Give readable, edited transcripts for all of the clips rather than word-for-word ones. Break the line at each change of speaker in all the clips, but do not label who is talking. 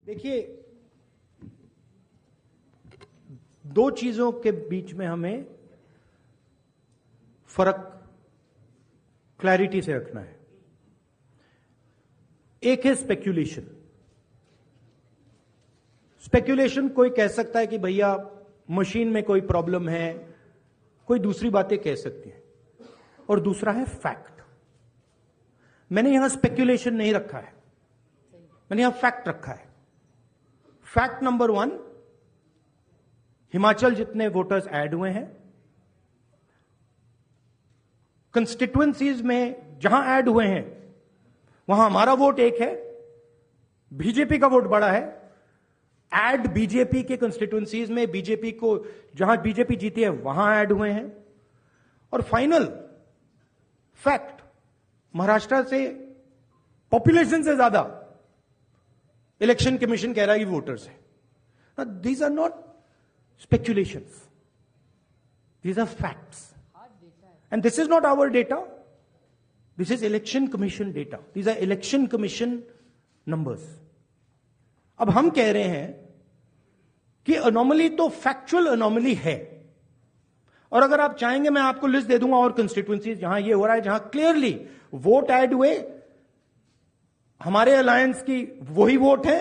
देखिए, दो चीजों के बीच में हमें फर्क क्लैरिटी से रखना है। एक है स्पेक्यूलेशन। स्पेक्यूलेशन कोई कह सकता है कि भैया मशीन में कोई प्रॉब्लम है, कोई दूसरी बातें कह सकती है, और दूसरा है फैक्ट। मैंने यहां स्पेक्यूलेशन नहीं रखा है, मैंने यहां फैक्ट रखा है। फैक्ट नंबर 1, हिमाचल जितने वोटर्स ऐड हुए हैं, कंस्टिट्युएंसीज में जहां ऐड हुए हैं वहां हमारा वोट एक है, बीजेपी का वोट बड़ा है। ऐड बीजेपी के कंस्टिट्युएंसीज में बीजेपी को जहां बीजेपी जीती है वहां ऐड हुए हैं। और फाइनल फैक्ट, महाराष्ट्र से पॉपुलेशन से ज्यादा इलेक्शन कमीशन कह रहा है कि वोटर्स है। These are not speculations, these are facts, and this is not our data, this is election commission data, these are election commission numbers. अब हम कह रहे हैं कि अनोमली तो फैक्चुअल अनोमली है, और अगर आप चाहेंगे मैं आपको लिस्ट दे दूंगा और कंस्टिट्युएंसीज जहां ये हो रहा है, जहां क्लियरली वोट ऐड हुए, हमारे अलायंस की वही वोट है,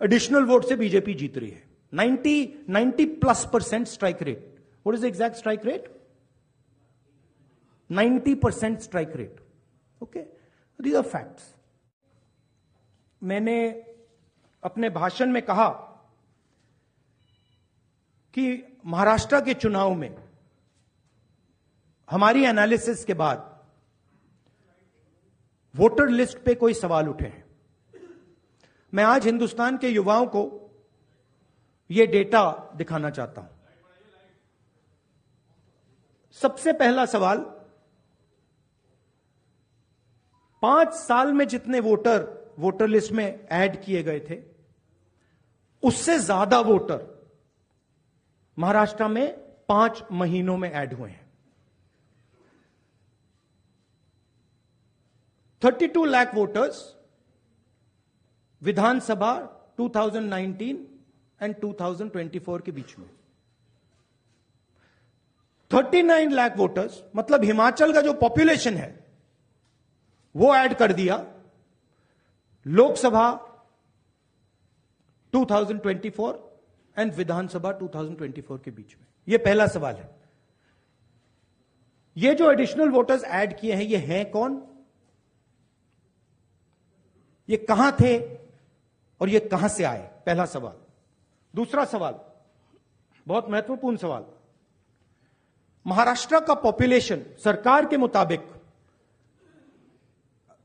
एडिशनल वोट से बीजेपी जीत रही है। 90+% strike rate. What is the exact strike rate? 90% strike rate. Okay? These are facts. मैंने अपने भाषण में कहा कि महाराष्ट्र के चुनाव में हमारी एनालिसिस के बाद वोटर लिस्ट पे कोई सवाल उठे हैं। मैं आज हिंदुस्तान के युवाओं को यह डेटा दिखाना चाहता हूं। सबसे पहला सवाल, 5 साल में जितने वोटर लिस्ट में ऐड किए गए थे, उससे ज्यादा वोटर महाराष्ट्र में 5 महीनों में ऐड हुए हैं। 32 लाख वोटर्स विधानसभा 2019 एंड 2024 के बीच में। 39 लाख वोटर्स, मतलब हिमाचल का जो पॉपुलेशन है वो ऐड कर दिया लोकसभा 2024 एंड विधानसभा 2024 के बीच में। यह पहला सवाल है। ये जो एडिशनल वोटर्स ऐड किए हैं, ये हैं कौन, ये कहां थे और ये कहां से आए? पहला सवाल। दूसरा सवाल, बहुत महत्वपूर्ण सवाल, महाराष्ट्र का पॉपुलेशन सरकार के मुताबिक,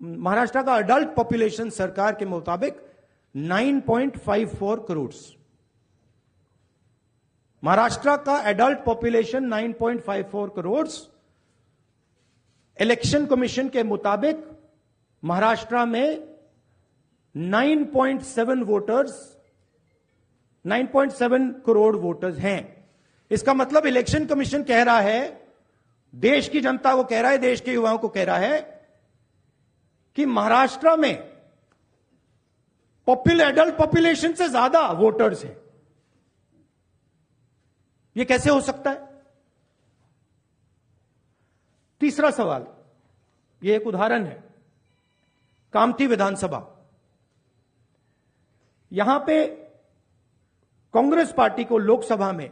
महाराष्ट्र का अडल्ट पॉपुलेशन सरकार के मुताबिक 9.54 करोड़। महाराष्ट्र का adult population 9.54 crore. Election commission के मुताबिक महाराष्ट्र में 9.7 करोड़ वोटर्स हैं। इसका मतलब इलेक्शन कमीशन कह रहा है, देश की जनता को कह रहा है, देश के युवाओं को कह रहा है कि महाराष्ट्र में एडल्ट पॉपुलेशन से ज्यादा वोटर्स हैं। यह कैसे हो सकता है? तीसरा सवाल, यह एक उदाहरण है, कामठी विधानसभा। यहां पे कांग्रेस पार्टी को लोकसभा में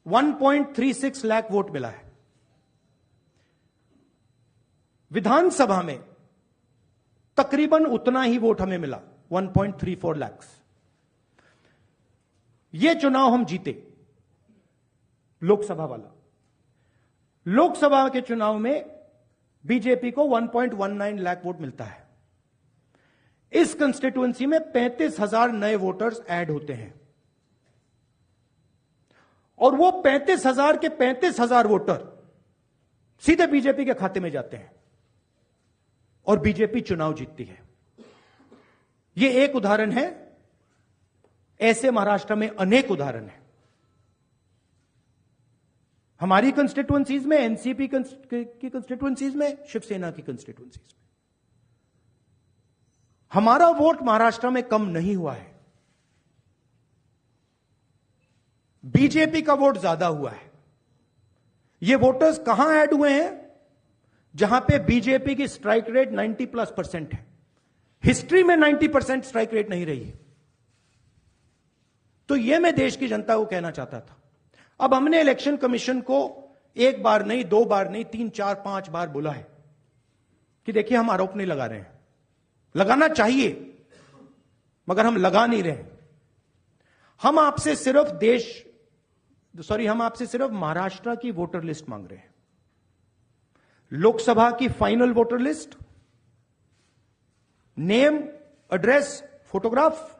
1.36 लाख वोट मिला है। विधानसभा में तकरीबन उतना ही वोट हमें मिला, 1.34 लाख। यह चुनाव हम जीते, लोकसभा वाला। लोकसभा के चुनाव में बीजेपी को 1.19 लाख वोट मिलता है। इस कंस्टिट्युएंसी में 35,000 नए वोटर्स ऐड होते हैं, और वो 35,000 के 35,000 वोटर सीधे बीजेपी के खाते में जाते हैं और बीजेपी चुनाव जीतती है। यह एक उदाहरण है, ऐसे महाराष्ट्र में अनेक उदाहरण हैं। हमारी कंस्टिट्युएंसीज में, एनसीपी की कंस्टिट्युएंसीज में, शिवसेना की कंस्टिट्युएंसीज में। हमारा वोट महाराष्ट्र में कम नहीं हुआ है, बीजेपी का वोट ज्यादा हुआ है। ये वोटर्स कहां ऐड हुए हैं? जहां पे बीजेपी की स्ट्राइक रेट 90+% है। हिस्ट्री में 90% स्ट्राइक रेट नहीं रही है। तो यह मैं देश की जनता को कहना चाहता था। अब हमने इलेक्शन कमीशन को एक बार नहीं, दो बार नहीं, 3, 4, 5 बार बोला है कि देखिए हम आरोप नहीं लगा रहे हैं, लगाना चाहिए मगर हम लगा नहीं रहे। हम आपसे सिर्फ महाराष्ट्र की वोटर लिस्ट मांग रहे हैं, लोकसभा की final voter list, name, address, photograph.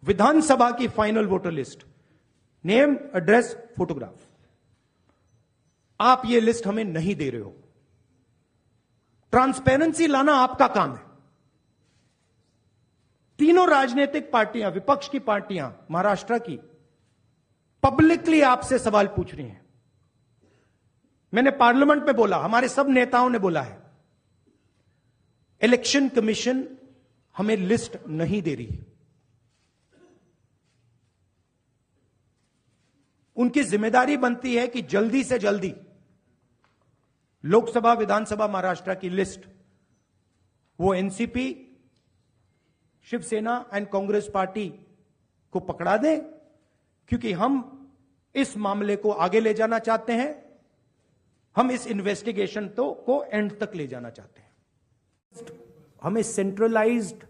Vidhan Sabha की final voter list, name, address, photograph. आप ये लिस्ट हमें नहीं दे रहे हो। ट्रांसपेरेंसी लाना आपका काम है। तीनों राजनीतिक पार्टियां, विपक्ष की पार्टियां महाराष्ट्र की, पब्लिकली आपसे सवाल पूछ रही हैं। मैंने पार्लियामेंट में बोला, हमारे सब नेताओं ने बोला है, इलेक्शन कमीशन हमें लिस्ट नहीं दे रही। उनकी जिम्मेदारी बनती है कि जल्दी से जल्दी लोकसभा, विधानसभा महाराष्ट्र की लिस्ट वो NCP, Shivsena and Congress party को पकड़ा दें, क्योंकि हम इस मामले को आगे ले जाना चाहते हैं। हम इस इन्वेस्टिगेशन को एंड तक ले जाना चाहते हैं। हमें सेंट्रलाइज्ड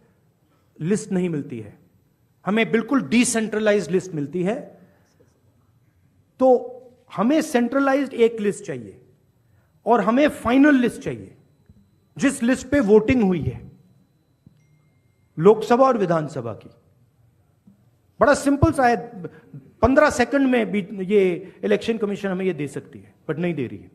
लिस्ट नहीं मिलती है, हमें बिल्कुल डिसेंट्रलाइज्ड लिस्ट मिलती है। तो हमें सेंट्रलाइज्ड एक लिस्ट चाहिए और हमें फाइनल लिस्ट चाहिए जिस लिस्ट पे वोटिंग हुई है लोकसभा और विधानसभा की। बड़ा सिंपल सा है, 15 सेकंड में भी ये इलेक्शन कमीशन हमें ये दे सकती है, बट नहीं दे रही है।